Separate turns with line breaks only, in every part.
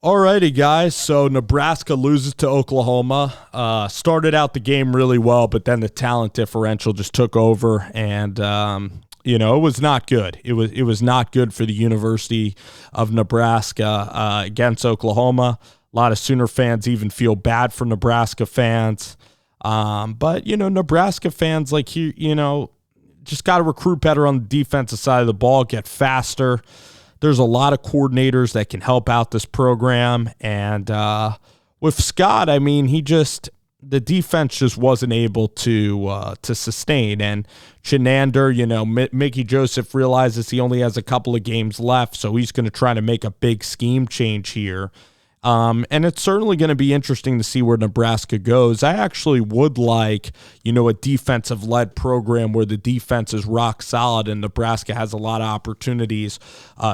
Alrighty, guys. So Nebraska loses to Oklahoma. Started out the game really well, but then the talent differential just took over, and it was not good. It was not good for the University of Nebraska against Oklahoma. A lot of Sooner fans even feel bad for Nebraska fans, but Nebraska fans just got to recruit better on the defensive side of the ball, get faster. There's a lot of coordinators that can help out this program. And with Scott, the defense just wasn't able to sustain. And Chenander, Mickey Joseph realizes he only has a couple of games left, so he's going to try to make a big scheme change here. And it's certainly going to be interesting to see where Nebraska goes. I actually would like, a defensive-led program where the defense is rock solid and Nebraska has a lot of opportunities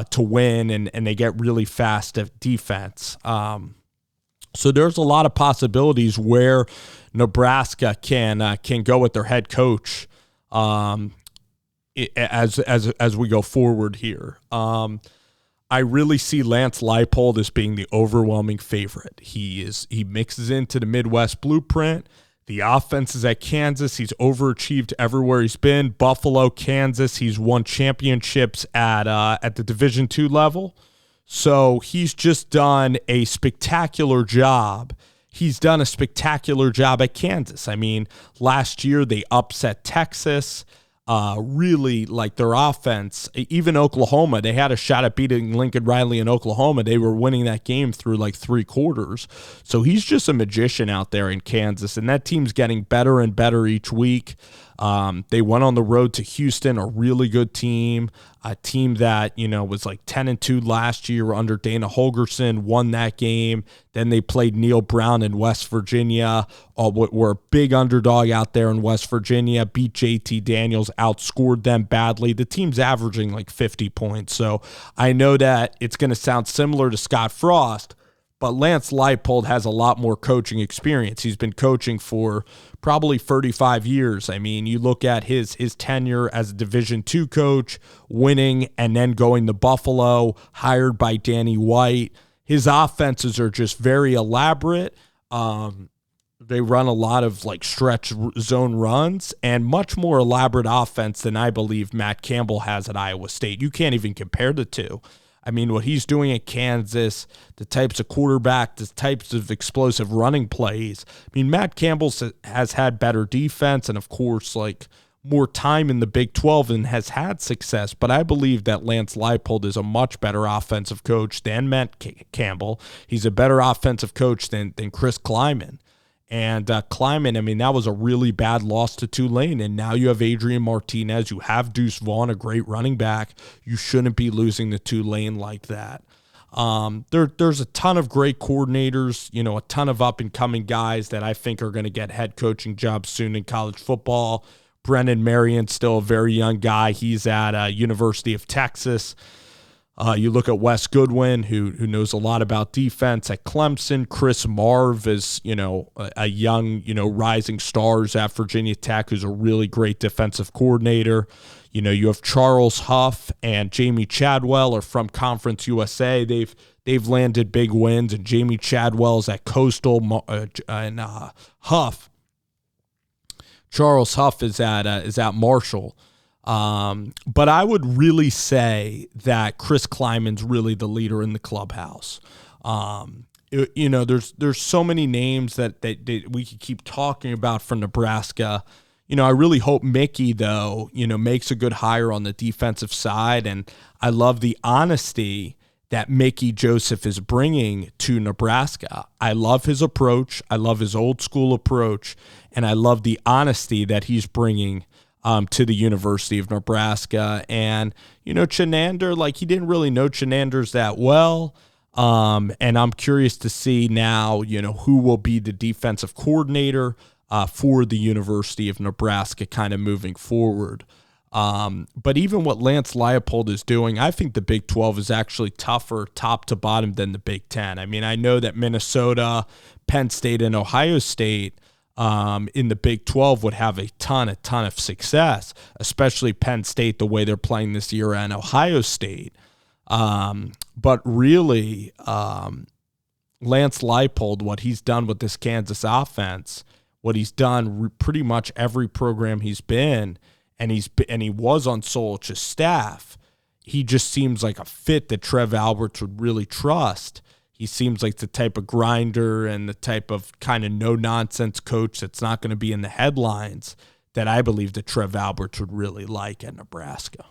to win and they get really fast at defense. So there's a lot of possibilities where Nebraska can go with their head coach as we go forward here. I really see Lance Leipold as being the overwhelming favorite. He mixes into the Midwest blueprint. The offense is at Kansas. He's overachieved everywhere he's been. Buffalo, Kansas. He's won championships at the Division II level. So he's just done a spectacular job. He's done a spectacular job at Kansas. Last year they upset Texas. Really, like their offense, even Oklahoma, they had a shot at beating Lincoln Riley in Oklahoma. They were winning that game through like three quarters. So he's just a magician out there in Kansas, and that team's getting better and better each week. They went on the road to Houston, a really good team, a team that, was like 10-2 last year under Dana Holgorsen, won that game. Then they played Neil Brown in West Virginia, were a big underdog out there in West Virginia, beat JT Daniels, outscored them badly. The team's averaging like 50 points. So I know that it's going to sound similar to Scott Frost, but Lance Leipold has a lot more coaching experience. He's been coaching for probably 35 years. You look at his tenure as a Division II coach, winning and then going to Buffalo, hired by Danny White. His offenses are just very elaborate. They run a lot of like stretch zone runs and much more elaborate offense than I believe Matt Campbell has at Iowa State. You can't even compare the two. What he's doing at Kansas, the types of quarterback, the types of explosive running plays. Matt Campbell has had better defense and, of course, like more time in the Big 12 and has had success. But I believe that Lance Leipold is a much better offensive coach than Matt Campbell. He's a better offensive coach than Chris Kleiman. And Kleiman, that was a really bad loss to Tulane. And now you have Adrian Martinez. You have Deuce Vaughn, a great running back. You shouldn't be losing to Tulane like that. There's a ton of great coordinators, a ton of up-and-coming guys that I think are going to get head coaching jobs soon in college football. Brennan Marion's still a very young guy. He's at University of Texas. You look at Wes Goodwin, who knows a lot about defense at Clemson. Chris Marv is, a young, rising stars at Virginia Tech, who's a really great defensive coordinator. You have Charles Huff and Jamie Chadwell are from Conference USA. They've landed big wins, and Jamie Chadwell's at Coastal, and Charles Huff is at Marshall. But I would really say that Chris Kleiman's really the leader in the clubhouse. There's so many names that we could keep talking about from Nebraska. I really hope Mickey, though, makes a good hire on the defensive side. And I love the honesty that Mickey Joseph is bringing to Nebraska. I love his approach. I love his old school approach. And I love the honesty that he's bringing to the University of Nebraska. And, Chenander, he didn't really know Chenanders that well. And I'm curious to see now, who will be the defensive coordinator for the University of Nebraska kind of moving forward. But even what Lance Leipold is doing, I think the Big 12 is actually tougher top to bottom than the Big 10. I know that Minnesota, Penn State, and Ohio State in the Big 12 would have a ton of success, especially Penn State, the way they're playing this year, and Ohio State. But really, Lance Leipold, what he's done with this Kansas offense, what he's done pretty much every program he's been, and he was on Solich's staff. He just seems like a fit that Trev Alberts would really trust. He seems like the type of grinder and the type of kind of no-nonsense coach that's not going to be in the headlines that I believe that Trev Alberts would really like at Nebraska.